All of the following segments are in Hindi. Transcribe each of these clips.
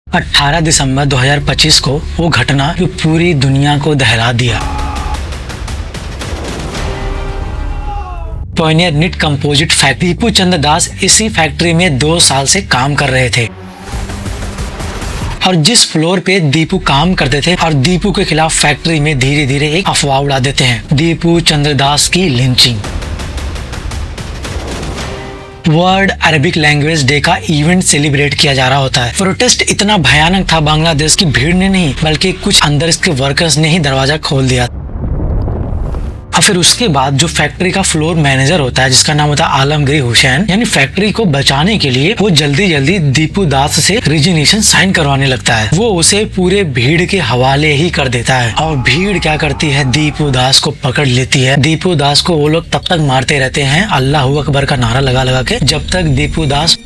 18 दिसंबर 2025 को वो घटना जो पूरी दुनिया को दहला दिया। Pioneer knit composite factory. Deepu चंद्र दास इसी फैक्ट्री में 2 साल से काम कर रहे थे और जिस फ्लोर पे दीपू काम करते थे और दीपू के खिलाफ फैक्ट्री में धीरे धीरे एक अफवाह उड़ा देते हैं, दीपू चंद्र दास की lynching. World Arabic language day का इवेंट सेलिब्रेट किया जा रहा होता है। प्रोटेस्ट इतना भयानक था, बांग्लादेश की भीड़ ने नहीं बल्कि कुछ अंदर इसके वर्कर्स ने ही दरवाजा खोल दिया। और फिर उसके बाद जो फैक्ट्री का फ्लोर मैनेजर होता है जिसका नाम होता है आलमगीर हुसैन, यानी फैक्ट्री को बचाने के लिए वो जल्दी जल्दी दीपू दास से रिजिग्नेशन साइन करवाने लगता है। वो उसे पूरे भीड़ के हवाले ही कर देता है और भीड़ क्या करती है, दीपू दास को पकड़ लेती है। दीपू दास को वो लोग तब तक मारते रहते हैं अल्लाह अकबर का नारा लगा लगा के, जब तक दीपू दास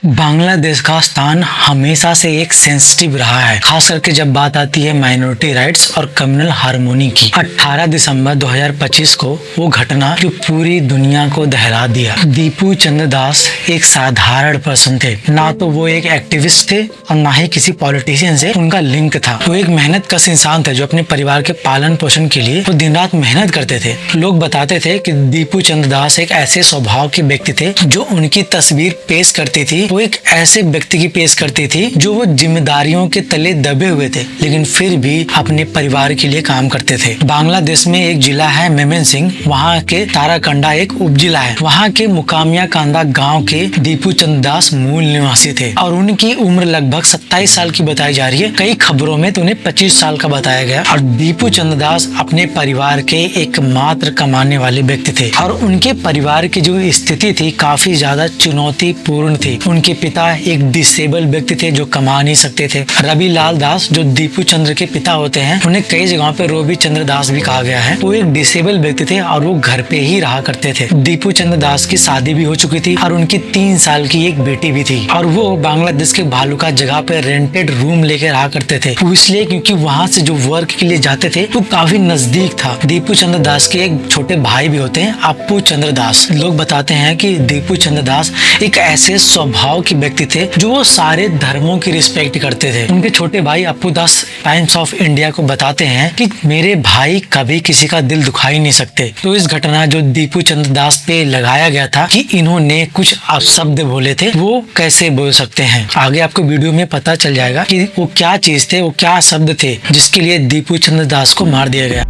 बांग्लादेश का स्थान हमेशा से एक सेंसिटिव रहा है, खास करके जब बात आती है माइनॉरिटी राइट्स और कम्युनल हार्मोनी की। 18 दिसंबर 2025 को वो घटना जो पूरी दुनिया को दहला दिया। दीपू चंद्र दास एक साधारण पर्सन थे, ना तो वो एक एक्टिविस्ट थे और ना ही किसी पॉलिटिशियन से उनका लिंक था। वो एक मेहनत कश इंसान थे जो अपने परिवार के पालन पोषण के लिए वो दिन रात मेहनत करते थे। लोग बताते थे कि दीपू चंद्र दास एक ऐसे स्वभाव के व्यक्ति थे जो उनकी तस्वीर पेश करती थी, वो एक ऐसे व्यक्ति की पेश करती थी जो वो जिम्मेदारियों के तले दबे हुए थे लेकिन फिर भी अपने परिवार के लिए काम करते थे। बांग्लादेश में एक जिला है मेमेनसिंह, वहाँ के ताराकंडा एक उपजिला है। वहाँ के मुकामिया कांदा गांव के दीपू चंद्र दास मूल निवासी थे और उनकी उम्र लगभग 27 साल की बताई जा रही है। कई खबरों में तो उन्हें 25 साल का बताया गया। और दीपू चंद्र दास अपने परिवार के एकमात्र कमाने वाले व्यक्ति थे और उनके परिवार की जो स्थिति थी काफी ज्यादा चुनौतीपूर्ण थी। उनके पिता एक डिसेबल व्यक्ति थे जो कमा नहीं सकते थे। रवि लाल दास जो दीपू चंद्र के पिता होते हैं, उन्हें कई जगहों पे रोबी चंद्र दास भी कहा गया है। वो एक डिसेबल व्यक्ति थे और वो घर पे ही रहा करते थे। दीपू चंद्र दास की शादी भी हो चुकी थी और उनकी 3 साल की एक बेटी भी थी और वो बांग्लादेश के भालुका जगह पे रेंटेड रूम लेके रहा करते थे। वो इसलिए क्योंकि वहाँ से जो वर्क के लिए जाते थे वो काफी नजदीक था। दीपू चंद्र दास के एक छोटे भाई भी होते हैं, अप्पू चंद्र दास। लोग बताते हैं कि दीपू चंद्र दास एक ऐसे स्वभाव के व्यक्ति थे जो वो सारे धर्मों की रिस्पेक्ट करते थे। उनके छोटे भाई अप्पू दास टाइम्स ऑफ इंडिया को बताते हैं कि मेरे भाई कभी किसी का दिल दुखा ही नहीं सकते। तो इस घटना जो दीपू चंद्र दास पे लगाया गया था कि इन्होंने कुछ अपशब्द बोले थे, वो कैसे बोल सकते हैं, आगे आपको वीडियो में पता चल जाएगा कि वो क्या चीज थे, वो क्या शब्द थे जिसके लिए दीपू चंद्र दास को मार दिया गया।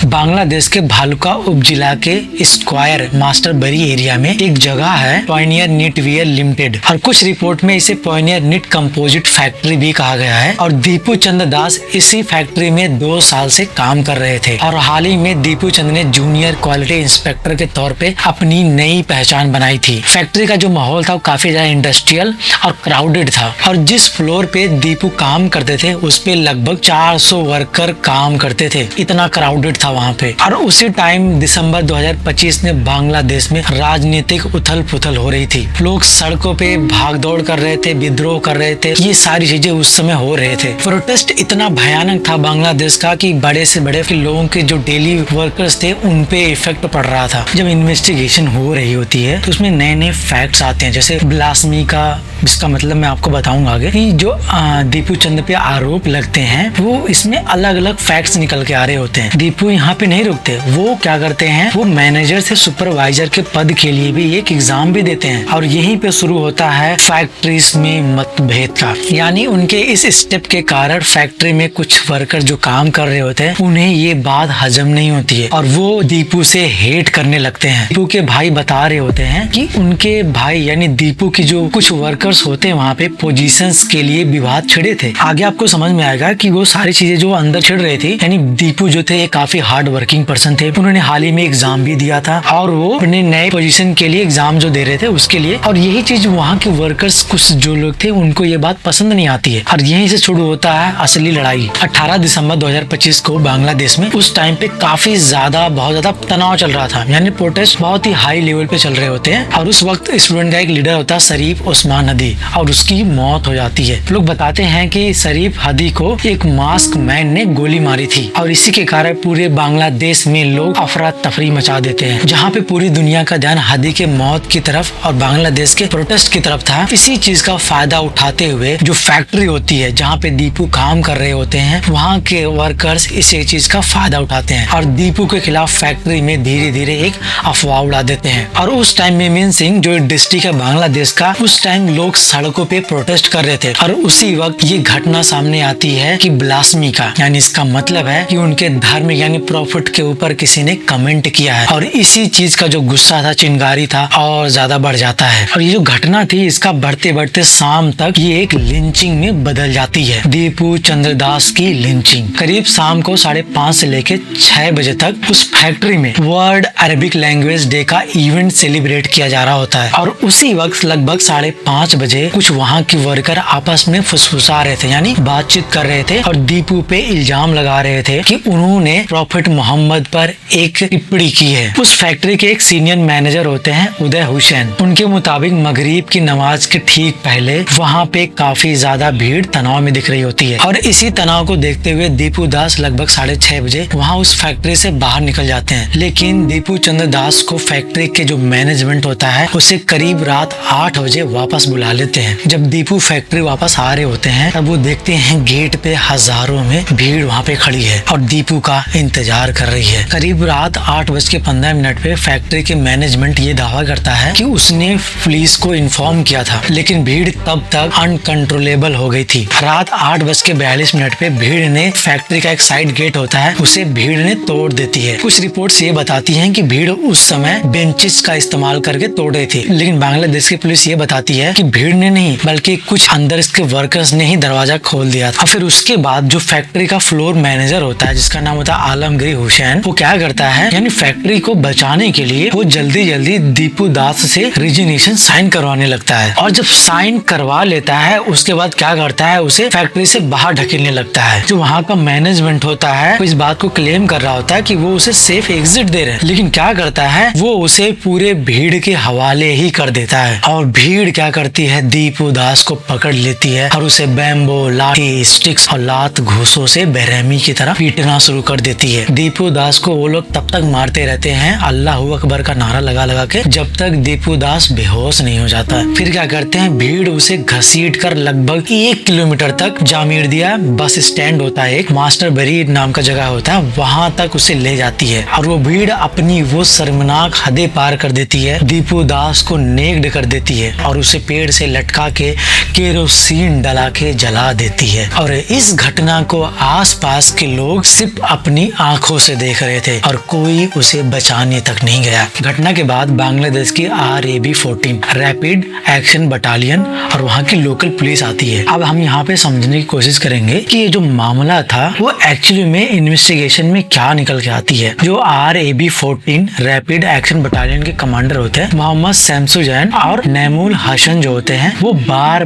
बांग्लादेश के भालुका उपजिला के स्क्वायर मास्टर बरी एरिया में एक जगह है पॉयनियर निट वियर लिमिटेड और कुछ रिपोर्ट में इसे पॉयनियर निट कंपोजिट फैक्ट्री भी कहा गया है। और दीपू चंद्र दास इसी फैक्ट्री में 2 साल से काम कर रहे थे और हाल ही में दीपू चंद्र ने जूनियर क्वालिटी इंस्पेक्टर के तौर पे अपनी नई पहचान बनाई थी। फैक्ट्री का जो माहौल था वो काफी ज्यादा इंडस्ट्रियल और क्राउडेड था और जिस फ्लोर पे दीपू काम करते थे उस पे लगभग 400 वर्कर काम करते थे। इतना क्राउडेड था वहाँ पे। और उसी टाइम दिसंबर 2025 में बांग्लादेश में राजनीतिक उथल पुथल हो रही थी। लोग सड़कों पे भागदौड़ कर रहे थे, विद्रोह कर रहे थे, ये सारी चीजें उस समय हो रहे थे। प्रोटेस्ट इतना भयानक था बांग्लादेश का कि बड़े से बड़े लोगों के जो डेली वर्कर्स थे उन पे इफेक्ट पड़ रहा था। जब इन्वेस्टिगेशन हो रही होती है तो उसमें नए नए फैक्ट्स आते हैं, जैसे ब्लास्मी का, जिसका मतलब मैं आपको बताऊंगा आगे कि जो दीपू चंद्र पे आरोप लगते हैं वो इसमें अलग अलग फैक्ट्स निकल के आ रहे होते हैं। दीपू यहाँ पे नहीं रुकते, वो क्या करते हैं, वो मैनेजर से सुपरवाइजर के पद के लिए भी एक एग्जाम भी देते हैं। और यहीं पे शुरू होता है फैक्ट्रीज में मतभेद का। यानी उनके इस स्टेप के कारण फैक्ट्री में कुछ वर्कर जो काम कर रहे होते हैं उन्हें ये बात हजम नहीं होती है और वो दीपू से हेट करने लगते हैं। दीपू के भाई बता रहे होते हैं कि उनके भाई यानी दीपू की जो कुछ वर्कर्स होते हैं वहाँ पे पोजीशंस के लिए विवाद छिड़े थे। आगे आपको समझ में आएगा कि वो सारी चीजें जो अंदर छिड़ रही थी, यानी दीपू जो थे काफी हार्ड वर्किंग पर्सन थे। उन्होंने हाल ही में एग्जाम भी दिया था और वो अपने नए पोजीशन के लिए एग्जाम जो दे रहे थे उसके लिए, और यही चीज वहाँ के वर्कर्स कुछ जो लोग थे उनको ये बात पसंद नहीं आती है और यहीं से शुरू होता है असली लड़ाई। 18 दिसंबर 2025 को बांग्लादेश में उस टाइम पे काफी बहुत ज्यादा तनाव चल रहा था, यानी प्रोटेस्ट बहुत ही हाई लेवल पे चल रहे होते हैं। और उस वक्त स्टूडेंट का एक लीडर होता है शरीफ उस्मान हदी और उसकी मौत हो जाती है। लोग बताते हैं कि शरीफ हदी को एक मास्क मैन ने गोली मारी थी और इसी के कारण पूरे बांग्लादेश में लोग अफरा तफरी मचा देते हैं। जहाँ पे पूरी दुनिया का ध्यान हदी के मौत की तरफ और बांग्लादेश के प्रोटेस्ट की तरफ था, इसी चीज का फायदा उठाते हुए जो फैक्ट्री होती है जहाँ पे दीपू काम कर रहे होते हैं वहाँ के वर्कर्स इसी चीज का फायदा उठाते हैं और दीपू के खिलाफ फैक्ट्री में धीरे धीरे एक अफवाह उड़ा देते हैं। और उस टाइम मेमिन सिंह जो डिस्ट्रिक्ट है बांग्लादेश का, उस टाइम लोग सड़कों पे प्रोटेस्ट कर रहे थे और उसी वक्त ये घटना सामने आती है कि ब्लास्मी का, यानी इसका मतलब है कि उनके धर्म यानी प्रॉफिट के ऊपर किसी ने कमेंट किया है और इसी चीज का जो गुस्सा था, चिंगारी था, और ज्यादा बढ़ जाता है। और ये जो घटना थी इसका बढ़ते बढ़ते शाम तक ये एक लिंचिंग में बदल जाती है। दीपू चंद्रदास की लिंचिंग करीब शाम को 5:30 से लेके 6 बजे तक उस फैक्ट्री में वर्ल्ड अरबिक लैंग्वेज डे का इवेंट सेलिब्रेट किया जा रहा होता है और उसी वक्त लगभग 5:30 बजे कुछ वहाँ के वर्कर आपस में फुसफुसा रहे थे, यानी बातचीत कर रहे थे और दीपू पे इल्जाम लगा रहे थे कि उन्होंने प्रॉफिट मोहम्मद पर एक टिप्पणी की है। उस फैक्ट्री के एक सीनियर मैनेजर होते हैं उदय हुसैन, उनके मुताबिक मगरिब की नमाज के ठीक पहले वहाँ पे काफी ज्यादा भीड़ तनाव में दिख रही होती है और इसी तनाव को देखते हुए दीपू दास लगभग 6:30 बजे वहाँ उस फैक्ट्री से बाहर निकल जाते हैं। लेकिन दीपू चंद्र दास को फैक्ट्री के जो मैनेजमेंट होता है उसे करीब रात 8 बजे वापस बुला लेते हैं। जब दीपू फैक्ट्री वापस आ रहे होते हैं तब वो देखते हैं गेट पे हजारों में भीड़ वहाँ पे खड़ी है और दीपू का इंतजार कर रही है। करीब रात 8:15 पे फैक्ट्री के मैनेजमेंट ये दावा करता है कि उसने पुलिस को इन्फॉर्म किया था, लेकिन भीड़ तब तक अनकंट्रोलेबल हो गई थी। रात 8:42 पे भीड़ ने फैक्ट्री का एक साइड गेट होता है उसे भीड़ ने तोड़ देती है। कुछ रिपोर्ट्स ये बताती हैं कि भीड़ उस समय बेंचेस का इस्तेमाल करके तोड़ रही थी, लेकिन बांग्लादेश की पुलिस ये बताती है कि भीड़ ने नहीं बल्कि कुछ अंदर इसके वर्कर्स ने ही दरवाजा खोल दिया था। फिर उसके बाद जो फैक्ट्री का फ्लोर मैनेजर होता है जिसका नाम होता है आलमगीर हुसैन, वो क्या करता है, यानी फैक्ट्री को बचाने के लिए वो जल्दी जल्दी दीपू दास से रिजिग्नेशन साइन करवाने लगता है और जब साइन करवा लेता है उसके बाद क्या करता है, उसे फैक्ट्री से बाहर ढकेलने लगता है। जो वहाँ का मैनेजमेंट होता है वो इस बात को क्लेम कर रहा होता है कि वो उसे सेफ एग्जिट दे रहे हैं, लेकिन क्या करता है वो उसे पूरे भीड़ के हवाले ही कर देता है और भीड़ क्या करती है, दीपू दास को पकड़ लेती है और उसे बैम्बो, लाठी, स्टिक्स और लात घूसों से बेरहमी की तरह पीटना शुरू कर देती है। दीपू दास को वो लोग तब तक मारते रहते हैं अल्लाह अकबर का नारा लगा लगा के जब तक दीपू दास बेहोश नहीं हो जाता। फिर क्या करते हैं, भीड़ उसे घसीट कर लगभग 1 किलोमीटर तक जामिर्दिया बस स्टैंड होता है, एक मास्टर बरी नाम का जगह होता है, वहां तक उसे ले जाती है और वो भीड़ अपनी वो शर्मनाक हदें पार कर देती है। दीपू दास को नेक्ड कर देती है और उसे पेड़ से लटका के केरोसिन डला के जला देती है और इस घटना को आसपास के लोग सिर्फ अपनी आंखों से देख रहे थे और कोई उसे बचाने तक नहीं गया। घटना के बाद बांग्लादेश की RAB 14 रैपिड एक्शन बटालियन और वहाँ की लोकल पुलिस आती है। अब हम यहाँ पे समझने की कोशिश करेंगे कि ये जो मामला था वो एक्चुअली में इन्वेस्टिगेशन में क्या निकल के आती है। जो RAB 14 रैपिड एक्शन बटालियन के कमांडर होते हैं मोहम्मद शमसुजैन और नैमुल हसन जो होते हैं वो बार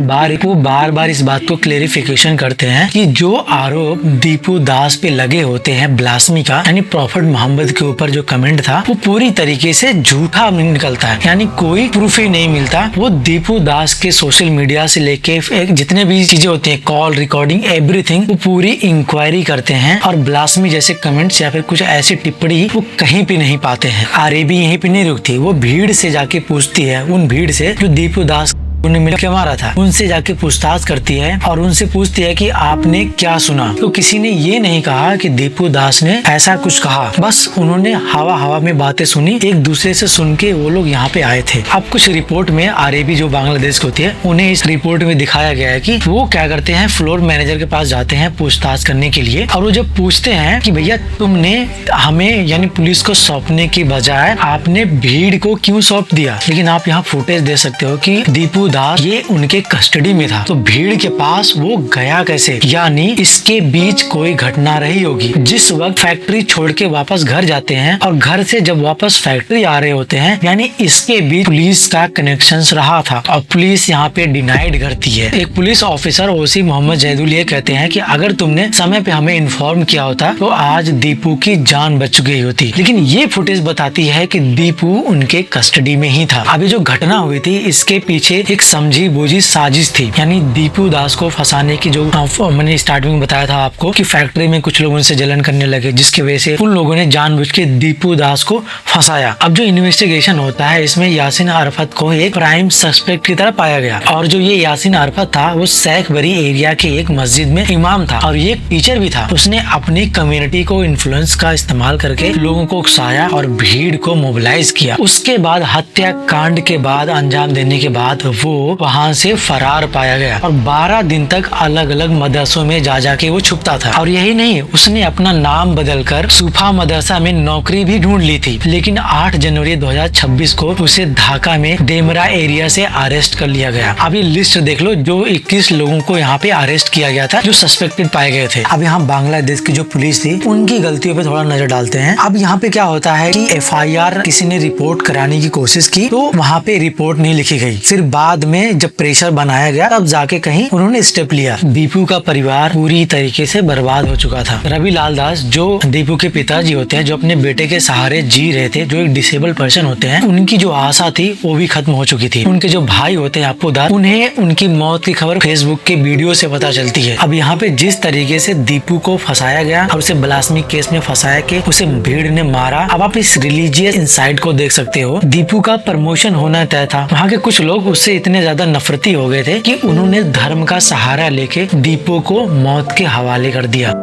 बार इस बात को क्लेरिफिकेशन करते हैं कि जो आरोप दीपू दास पे लगे होते हैं ब्लास्मी का, यानी प्रॉफिट मोहम्मद के ऊपर जो कमेंट था वो पूरी तरीके से झूठा निकलता है, यानी कोई प्रूफ ही नहीं मिलता। वो दीपू दास के सोशल मीडिया से लेके जितने भी चीजें होती हैं, कॉल रिकॉर्डिंग एवरीथिंग, वो पूरी इंक्वायरी करते हैं और ब्लास्मी जैसे कमेंट्स या फिर कुछ ऐसी टिप्पणी वो कहीं पे नहीं पाते हैं। RAB यहीं पे नहीं रुकती, वो भीड़ से जाके पूछती है, उन भीड़ से जो दीपू दास उन्हें मिल के मारा था। उनसे जाके पूछताछ करती है और उनसे पूछती है कि आपने क्या सुना। तो किसी ने ये नहीं कहा कि दीपू दास ने ऐसा कुछ कहा, बस उन्होंने हवा हवा में बातें सुनी, एक दूसरे से सुन के वो लोग यहाँ पे आए थे। अब कुछ रिपोर्ट में आरएबी जो बांग्लादेश की होती है, उन्हें इस रिपोर्ट में दिखाया गया है कि वो क्या करते हैं, फ्लोर मैनेजर के पास जाते हैं पूछताछ करने के लिए, और वो जब पूछते हैं कि भैया तुमने हमें यानी पुलिस को सौंपने की बजाय आपने भीड़ को क्यों सौंप दिया। लेकिन आप यहाँ फुटेज दे सकते हो कि दीपू दास ये उनके कस्टडी में था, तो भीड़ के पास वो गया कैसे, यानी इसके बीच कोई घटना रही होगी। जिस वक्त फैक्ट्री छोड़ के वापस घर जाते हैं और घर से जब वापस फैक्ट्री आ रहे होते हैं, यानी इसके बीच पुलिस का कनेक्शन रहा था और पुलिस यहाँ पे डिनाइड करती है। एक पुलिस ऑफिसर ओसी मोहम्मद जैदुल ये कहते हैं कि अगर तुमने समय पे हमें इन्फॉर्म किया होता तो आज दीपू की जान बच गई होती। लेकिन ये फुटेज बताती है कि दीपू उनके कस्टडी में ही था। अभी जो घटना हुई थी इसके पीछे एक समझी बूझी साजिश थी, यानी दीपू दास को फंसाने की। जो मैंने स्टार्टिंग में बताया था आपको कि फैक्ट्री में कुछ लोगों से जलन करने लगे, जिसकी वजह से उन लोगों ने जानबूझ के दीपू दास को फंसाया। अब जो इन्वेस्टिगेशन होता है इसमें यासिन अरफत को एक प्राइम सस्पेक्ट की तरह पाया गया, और जो ये यासिन अरफत था वो शेखबरी एरिया के एक मस्जिद में इमाम था और ये एक टीचर भी था। उसने अपनी कम्युनिटी को इन्फ्लुएंस का इस्तेमाल करके लोगों को उकसाया और भीड़ को मोबिलाइज किया। उसके बाद हत्या कांड के बाद अंजाम देने के बाद वो वहाँ से फरार पाया गया और 12 दिन तक अलग अलग मदरसों में जा जाके वो छुपता था। और यही नहीं, उसने अपना नाम बदलकर सूफा मदरसा में नौकरी भी ढूंढ ली थी। लेकिन 8 जनवरी 2026 को उसे ढाका में डेमरा एरिया से अरेस्ट कर लिया गया। अब ये लिस्ट देख लो, जो 21 लोगों को यहाँ पे अरेस्ट किया गया था जो सस्पेक्टेड पाए गए थे। अब यहाँ बांग्लादेश की जो पुलिस थी उनकी गलतियों पे थोड़ा नजर डालते हैं। अब यहाँ पे क्या होता है कि FIR किसी ने रिपोर्ट कराने की कोशिश की तो वहाँ पे रिपोर्ट नहीं लिखी गई। फिर बाद में जब प्रेशर बनाया गया तब जाके कहीं उन्होंने स्टेप लिया। दीपू का परिवार पूरी तरीके से बर्बाद हो चुका था। रवि लाल दास जो दीपू के पिताजी होते हैं, जो अपने बेटे के सहारे जी रहे थे, जो एक डिसेबल पर्सन होते हैं, उनकी जो आशा थी वो भी खत्म हो चुकी थी। उनके जो भाई होते हैं अपू दास, उन्हें उनकी मौत की खबर फेसबुक के वीडियो से पता चलती है। अब यहाँ पे जिस तरीके से दीपू को फंसाया गया और उसे ब्लास्मी केस में फंसाया के उसे भीड़ ने मारा, अब आप इस रिलीजियस इनसाइड को देख सकते हो। दीपू का प्रमोशन होना तय था। वहाँ के कुछ लोग उससे इतने ज्यादा नफरती हो गए थे कि उन्होंने धर्म का सहारा लेके दीपू को मौत के हवाले कर दिया।